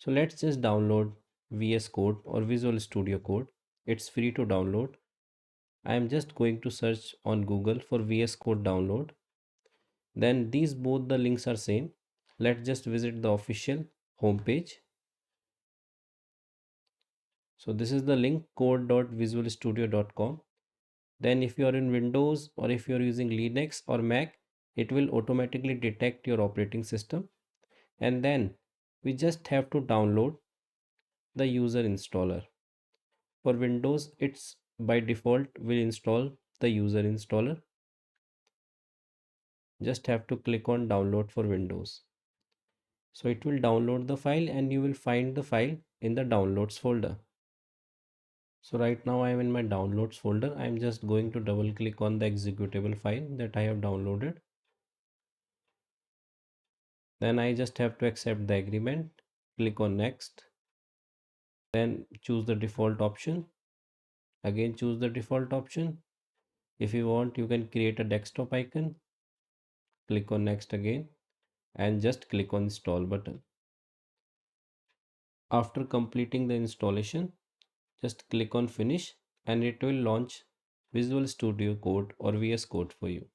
So let's just download VS Code or Visual Studio Code. It's free to download. I am just going to search on Google for VS Code download. Then these both the links are same. Let's just visit the official homepage. So this is the link code.visualstudio.com. Then if you are in Windows or if you are using Linux or Mac, it will automatically detect your operating system. And then we just have to download the user installer. For Windows, it's by default will install the user installer. Just have to click on download for Windows. So it will download the file and you will find the file in the downloads folder. So right now I am in my downloads folder. I am just going to double click on the executable file that I have downloaded. Then I just have to accept the agreement. Click on next. Then choose the default option. Again choose the default option. If you want, you can create a desktop icon. Click on next again and just click on install button. After completing the installation, just click on finish and it will launch Visual Studio Code or VS Code for you.